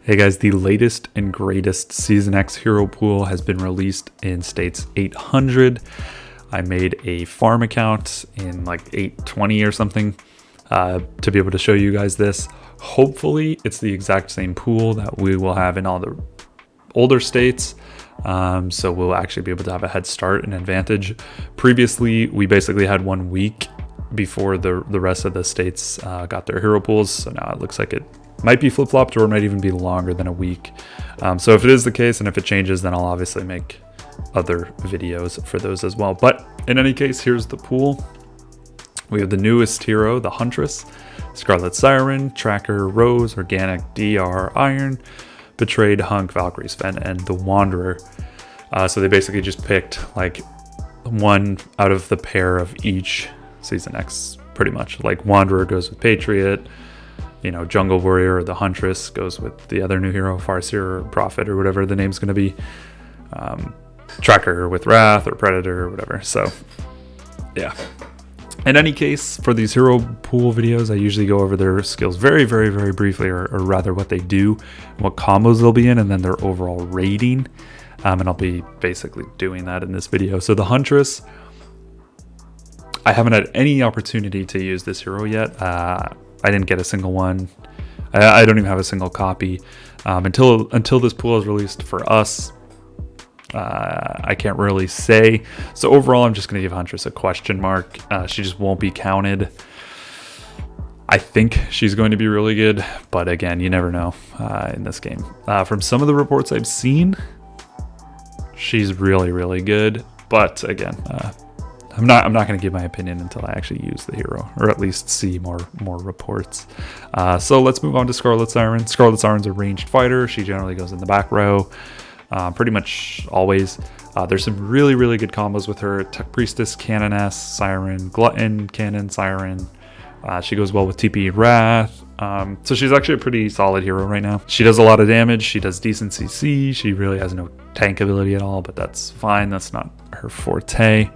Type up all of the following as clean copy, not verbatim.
Hey guys, the latest and greatest Season X hero pool has been released in states 800. I made a farm account in like 820 or something to be able to show you guys this. Hopefully it's the exact same pool that we will have in all the older states. So we'll actually be able to have a head start and advantage. Previously, we basically had 1 week before the rest of the states got their hero pools. So now it looks like it might be flip-flopped, or it might even be longer than a week. So if it is the case and if it changes, then I'll obviously make other videos for those as well. But in any case, here's the pool. We have the newest hero, the Huntress, Scarlet Siren, Tracker, Rose, Organic, DR, Iron, Betrayed, Hunk, Valkyrie, Sven, and the Wanderer. So they basically just picked like one out of the pair of each Season X, pretty much. Like Wanderer goes with Patriot, you know, Jungle Warrior or the Huntress goes with the other new hero, Farseer or Prophet or whatever the name's going to be. Tracker with Wrath or Predator or whatever. So, yeah. In any case, for these hero pool videos, I usually go over their skills very, very, very briefly, or rather what they do, what combos they'll be in, and then their overall rating. And I'll be basically doing that in this video. So the Huntress, I haven't had any opportunity to use this hero yet. I didn't get a single one. I don't even have a single copy. Until this pool is released for us, I can't really say. So overall, I'm just going to give Huntress a question mark. She just won't be counted. I think she's going to be really good, but again, you never know in this game. From some of the reports I've seen, she's really, really good. But again, I'm not going to give my opinion until I actually use the hero, or at least see more reports. So let's move on to Scarlet Siren. Scarlet Siren's a ranged fighter. She generally goes in the back row, pretty much always. There's some really, really good combos with her. Tech Priestess, Canoness, Siren, Glutton, Cannon, Siren. She goes well with TP Wrath. So she's actually a pretty solid hero right now. She does a lot of damage. She does decent CC. She really has no tank ability at all, but that's fine. That's not her forte.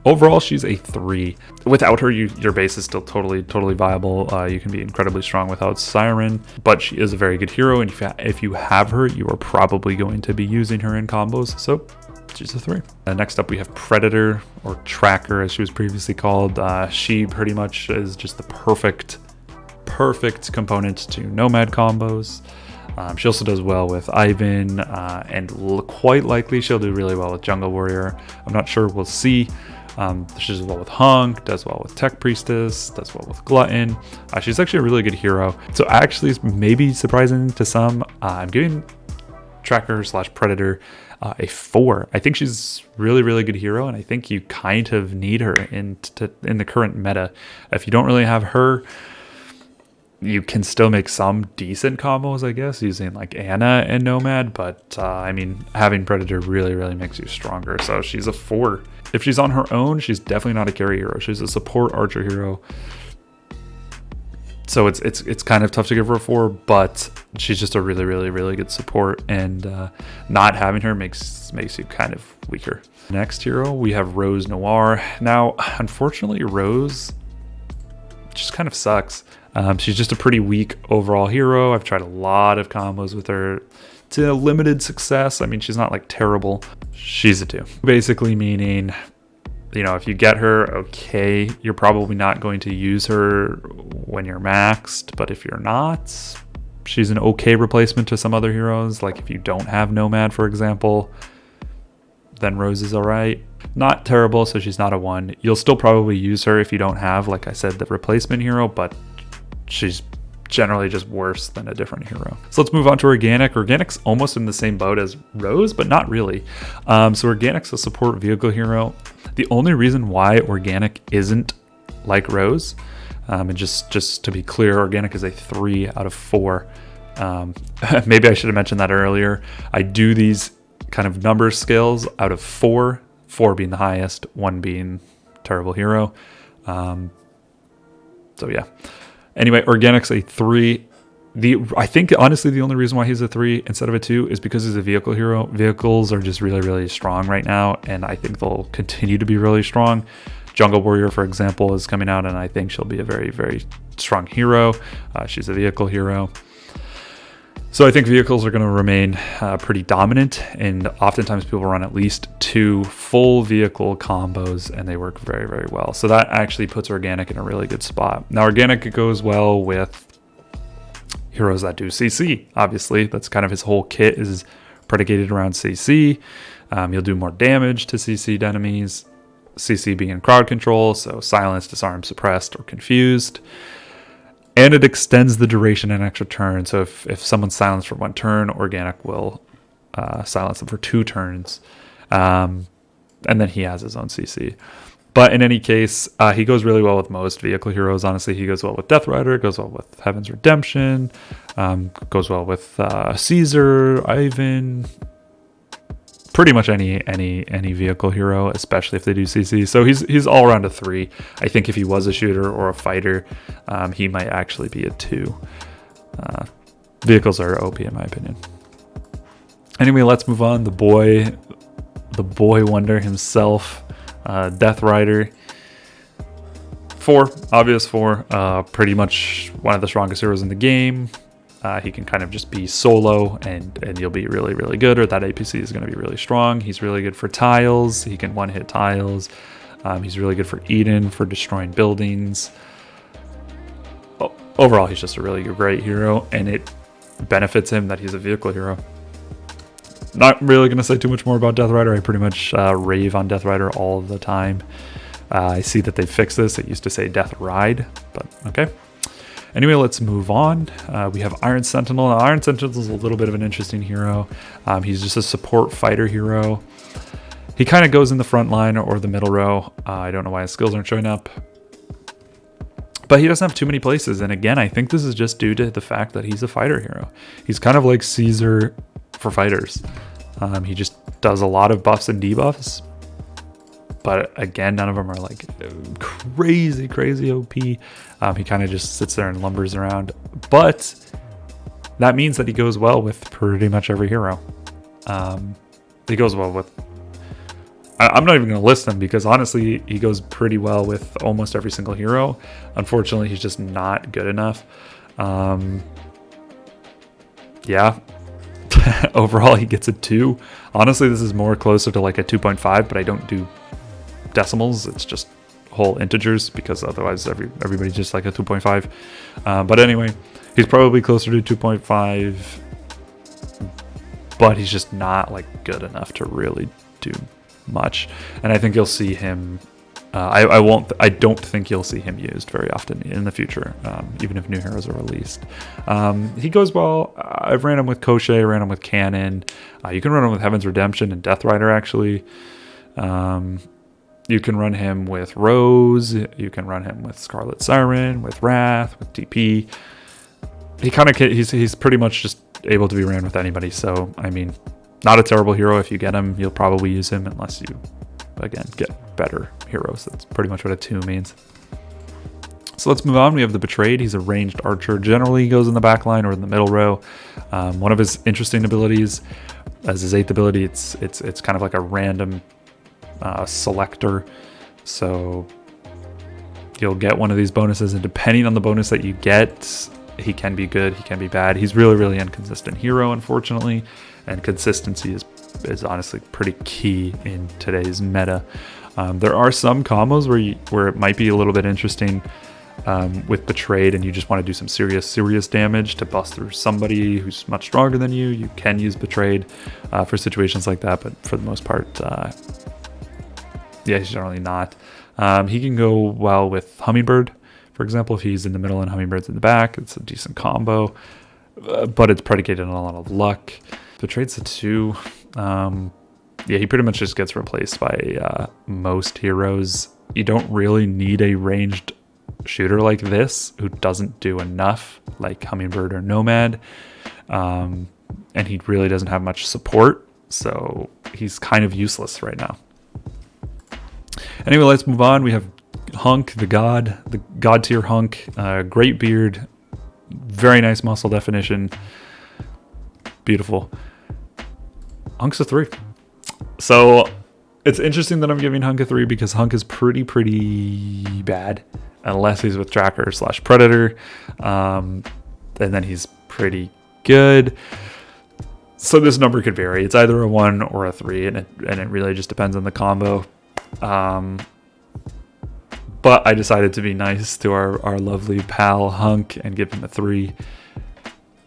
Overall, she's a 3. Without her, your base is still totally viable. You can be incredibly strong without Siren, but she is a very good hero, and if you have her, you are probably going to be using her in combos, so she's a 3. Next up, we have Predator, or Tracker, as she was previously called. She pretty much is just the perfect component to Nomad combos. She also does well with Ivan, and quite likely she'll do really well with Jungle Warrior. I'm not sure, we'll see. She does well with Hunk, does well with Tech Priestess, does well with Glutton. She's actually a really good hero. So actually, maybe surprising to some, I'm giving Tracker / Predator a 4. I think she's really good hero, and I think you kind of need her in the current meta. If you don't really have her, you can still make some decent combos, I guess, using like Anna and Nomad, but I mean, having Predator really makes you stronger, so she's a 4. If she's on her own, she's definitely not a carry hero. She's a support archer hero, so it's kind of tough to give her a 4, but she's just a really good support, and not having her makes you kind of weaker. Next hero, we have Rose Noir. Now, unfortunately, Rose just kind of sucks. She's just a pretty weak overall hero. I've tried a lot of combos with her to limited success. I mean, she's not like terrible. She's a 2. Basically meaning, you know, if you get her, okay, you're probably not going to use her when you're maxed, but if you're not, she's an okay replacement to some other heroes. Like if you don't have Nomad, for example, then Rose is all right. Not terrible, so she's not a 1. You'll still probably use her if you don't have, like I said, the replacement hero, but she's generally just worse than a different hero. So let's move on to Organic. Organic's almost in the same boat as Rose, but not really. So Organic's a support vehicle hero. The only reason why Organic isn't like Rose, and just to be clear, Organic is a 3 out of 4. Maybe I should have mentioned that earlier. I do these kind of number scales out of 4 being the highest, 1 being terrible hero. So yeah. Anyway, Organic's a 3. I think honestly the only reason why he's a 3 instead of a 2 is because he's a vehicle hero. Vehicles are just really strong right now, and I think they'll continue to be really strong. Jungle Warrior, for example, is coming out, and I think she'll be a very strong hero. She's a vehicle hero. So I think vehicles are going to remain pretty dominant, and oftentimes people run at least 2 full vehicle combos, and they work very, very well. So that actually puts organic in a really good spot. Now, organic goes well with heroes that do CC. Obviously, that's kind of his whole kit is predicated around CC. You'll do more damage to CC'd enemies. CC being crowd control, so silence, disarm, suppressed, or confused. And it extends the duration an extra turn. So if someone's silenced for 1 turn, organic will silence them for 2 turns. And then he has his own CC. But in any case, he goes really well with most vehicle heroes. Honestly, he goes well with Death Rider, goes well with Heaven's Redemption, goes well with Caesar, Ivan, pretty much any vehicle hero, especially if they do CC. So he's all around a 3. I think if he was a shooter or a fighter, he might actually be a 2. Vehicles are OP in my opinion. Anyway, let's move on. The boy wonder himself, Death Rider. 4, obvious 4. Pretty much one of the strongest heroes in the game. He can kind of just be solo and you'll be really, really good, or that APC is going to be really strong. He's really good for tiles. He can one-hit tiles. He's really good for Eden, for destroying buildings. Overall, he's just a really great hero, and it benefits him that he's a vehicle hero. Not really going to say too much more about Death Rider. I pretty much rave on Death Rider all the time. I see that they fixed this. It used to say Death Ride, but okay. Anyway, let's move on. We have Iron Sentinel. Now, Iron Sentinel is a little bit of an interesting hero. He's just a support fighter hero. He kind of goes in the front line or the middle row. I don't know why his skills aren't showing up. But he doesn't have too many places. And again, I think this is just due to the fact that he's a fighter hero. He's kind of like Caesar for fighters. He just does a lot of buffs and debuffs. But again, none of them are like crazy OP. He kind of just sits there and lumbers around. But that means that he goes well with pretty much every hero. He goes well with... I'm not even going to list them because honestly, he goes pretty well with almost every single hero. Unfortunately, he's just not good enough. Yeah. Overall, he gets a 2. Honestly, this is more closer to like a 2.5, but I don't do decimals. It's just whole integers because otherwise everybody's just like a 2.5. But anyway, he's probably closer to 2.5, but he's just not like good enough to really do much. And I think you'll see him I don't think you'll see him used very often in the future, even if new heroes are released. He goes well. I've ran him with Koshe, ran him with Cannon. You can run him with Heaven's Redemption and Death Rider, actually. You can run him with Rose. You can run him with Scarlet Siren, with Wrath, with TP. He's pretty much just able to be ran with anybody. So, I mean, not a terrible hero. If you get him, you'll probably use him unless you, again, get better heroes. That's pretty much what a 2 means. So let's move on. We have the Betrayed. He's a ranged archer. Generally, he goes in the back line or in the middle row. One of his interesting abilities, as his 8th ability, it's kind of like a random selector. So you'll get one of these bonuses, and depending on the bonus that you get, he can be good, he can be bad. He's really inconsistent hero, unfortunately, and consistency is honestly pretty key in today's meta. There are some combos where it might be a little bit interesting with Betrayed, and you just want to do some serious damage to bust through somebody who's much stronger than you. You can use Betrayed for situations like that, but for the most part, yeah, he's generally not. He can go well with Hummingbird, for example. If he's in the middle and Hummingbird's in the back, it's a decent combo, but it's predicated on a lot of luck. Betrayed's a 2. Yeah, he pretty much just gets replaced by most heroes. You don't really need a ranged shooter like this who doesn't do enough, like Hummingbird or Nomad, and he really doesn't have much support, so he's kind of useless right now. Anyway, let's move on. We have Hunk, the god tier Hunk. Great beard, very nice muscle definition, beautiful. Hunk's a 3. So it's interesting that I'm giving Hunk a 3 because Hunk is pretty bad unless he's with Tracker / Predator, and then he's pretty good. So this number could vary. It's either a 1 or a 3, and it really just depends on the combo. But I decided to be nice to our lovely pal Hunk and give him a 3.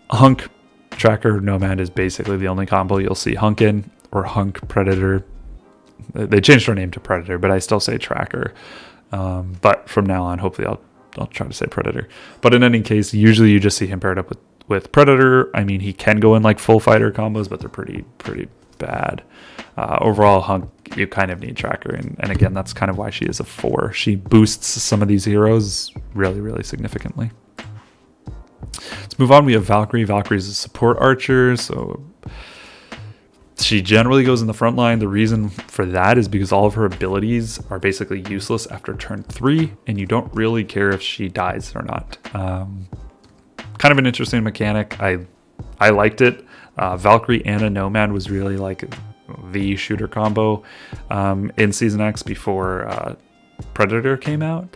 Hunk Tracker Nomad is basically the only combo you'll see Hunk in, or Hunk Predator. They changed their name to Predator, but I still say Tracker. But from now on, hopefully I'll try to say Predator. But in any case, usually you just see him paired up with Predator. I mean, he can go in like full fighter combos, but they're pretty bad. Overall, Hunk, you kind of need Tracker, and again, that's kind of why she is a 4. She boosts some of these heroes really significantly. Let's move on. We have Valkyrie. Valkyrie's a support archer, so she generally goes in the front line. The reason for that is because all of her abilities are basically useless after turn 3, and you don't really care if she dies or not. Kind of an interesting mechanic. I liked it. Valkyrie and a Nomad was really like the shooter combo in Season X before Predator came out.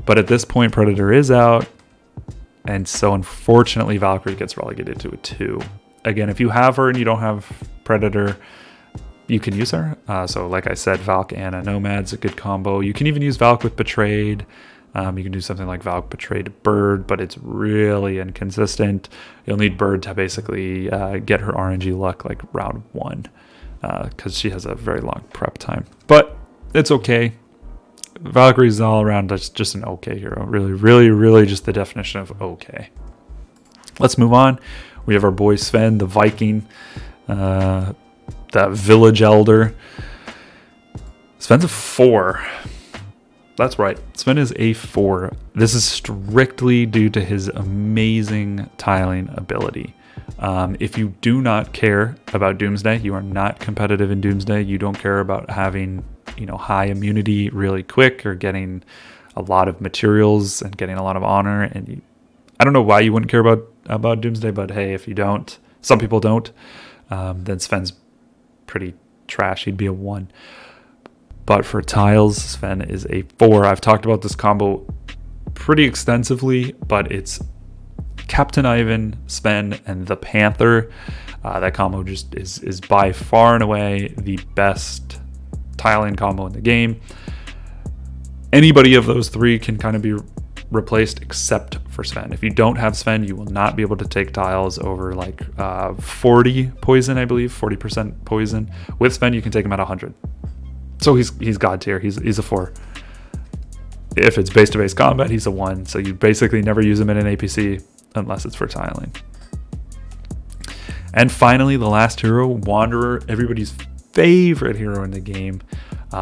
But at this point, Predator is out, and so unfortunately Valkyrie gets relegated to a 2. Again, if you have her and you don't have Predator, you can use her. So like I said, Valk and a Nomad's a good combo. You can even use Valk with Betrayed. You can do something like Valk Betrayed Bird, but it's really inconsistent. You'll need Bird to basically get her RNG luck like round 1, because she has a very long prep time. But it's okay. Valkyrie's all around just an okay hero. Really just the definition of okay. Let's move on. We have our boy Sven, the Viking, the village elder. Sven's a 4. That's right. Sven is a 4. This is strictly due to his amazing tiling ability. If you do not care about Doomsday, you are not competitive in Doomsday. You don't care about having, high immunity really quick, or getting a lot of materials and getting a lot of honor. And I don't know why you wouldn't care about Doomsday, but hey, if you don't, some people don't, then Sven's pretty trash. He'd be a 1. But for tiles, Sven is a 4. I've talked about this combo pretty extensively, but it's Captain Ivan, Sven, and the Panther. That combo just is by far and away the best tiling combo in the game. Anybody of those 3 can kind of be replaced except for Sven. If you don't have Sven, you will not be able to take tiles over like 40 poison, I believe, 40% poison. With Sven, you can take him at 100. So he's god tier. He's a 4. If it's base-to-base combat, he's a 1. So you basically never use him in an APC unless it's for tiling. And finally, the last hero, Wanderer, everybody's favorite hero in the game.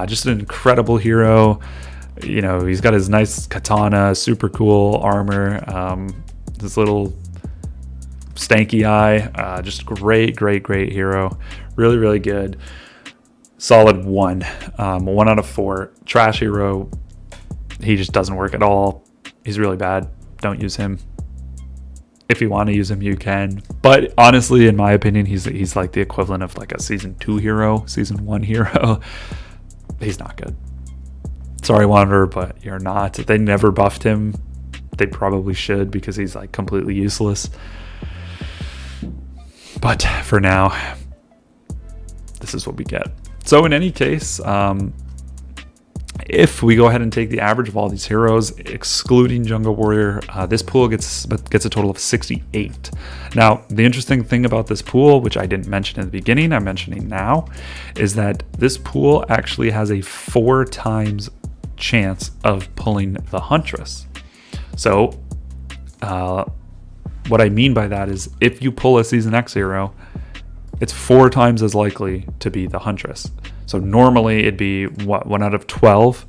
Just an incredible hero. He's got his nice katana, super cool armor, this little stanky eye. Just great hero. Really good. Solid 1. 1 out of 4. Trash hero. He just doesn't work at all. He's really bad. Don't use him. If you want to use him, you can. But honestly, in my opinion, he's like the equivalent of like a season 2 hero, season 1 hero. He's not good. Sorry, Wanderer, but you're not. If they never buffed him, they probably should, because he's like completely useless. But for now, this is what we get. So in any case, if we go ahead and take the average of all these heroes, excluding Jungle Warrior, this pool gets a total of 68. Now, the interesting thing about this pool, which I didn't mention in the beginning, I'm mentioning now, is that this pool actually has a 4 times chance of pulling the Huntress. So, what I mean by that is, if you pull a Season X hero, it's 4 times as likely to be the Huntress. So normally it'd be 1 out of 12.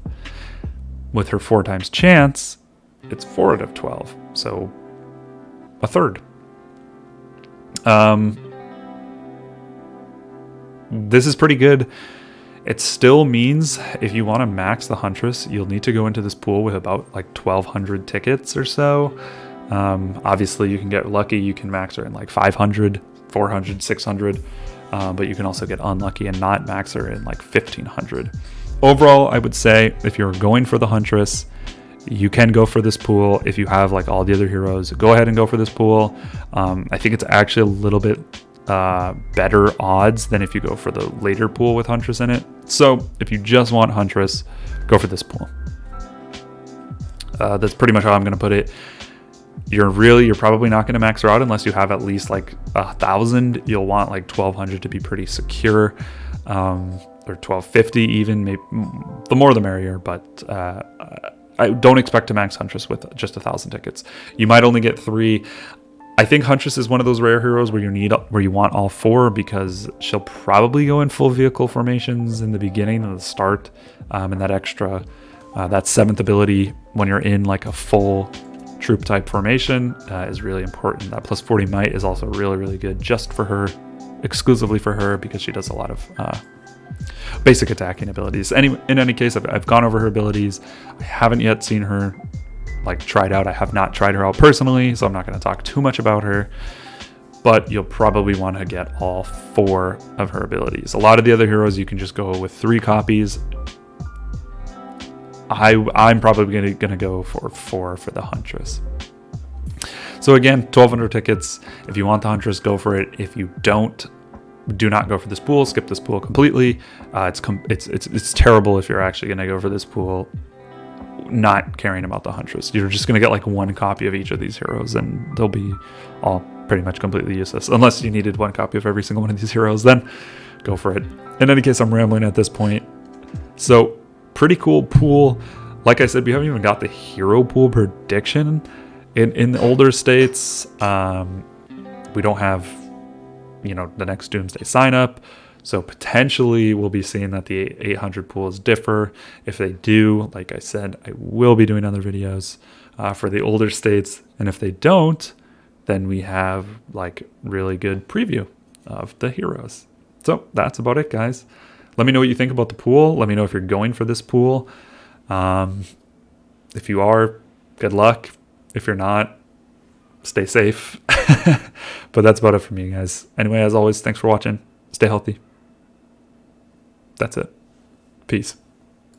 With her 4 times chance, it's 4 out of 12. So a third. This is pretty good. It still means if you want to max the Huntress, you'll need to go into this pool with about like 1,200 tickets or so. Obviously, you can get lucky. You can max her in like 500, 400, 600. But you can also get unlucky and not max her in like 1,500. Overall, I would say if you're going for the Huntress, you can go for this pool if you have like all the other heroes. Go ahead and go for this pool. I think it's actually a little bit better odds than if you go for the later pool with Huntress in it. So if you just want Huntress, go for this pool. That's pretty much how I'm going to put it. You're probably not going to max her out unless you have at least like 1,000. You'll want like 1,200 to be pretty secure, or 1,250 even. Maybe the more the merrier. But I don't expect to max Huntress with just 1,000 tickets. You might only get 3. I think Huntress is one of those rare heroes where you want all 4, because she'll probably go in full vehicle formations in the beginning and the start, and that extra that 7th ability when you're in like a full troop type formation is really important. That plus 40 might is also really, really good just for her, exclusively for her, because she does a lot of basic attacking abilities. In any case, I've gone over her abilities. I haven't yet seen her like tried out. I have not tried her out personally, so I'm not going to talk too much about her, but you'll probably want to get all 4 of her abilities. A lot of the other heroes you can just go with 3 copies. I'm probably going to go for 4 for the Huntress. So again, 1,200 tickets. If you want the Huntress, go for it. If you don't, do not go for this pool. Skip this pool completely. It's terrible if you're actually going to go for this pool not caring about the Huntress. You're just going to get like 1 copy of each of these heroes, and they'll be all pretty much completely useless. Unless you needed 1 copy of every single one of these heroes, then go for it. In any case, I'm rambling at this point. So pretty cool pool. Like I said, we haven't even got the hero pool prediction in the older states. We don't have, the next Doomsday sign up. So potentially we'll be seeing that the 800 pools differ. If they do, like I said, I will be doing other videos for the older states. And if they don't, then we have like really good preview of the heroes. So that's about it, guys. Let me know what you think about the pool. Let me know if you're going for this pool. If you are, good luck. If you're not, stay safe. But that's about it for me, guys. Anyway, as always, thanks for watching. Stay healthy. That's it. Peace.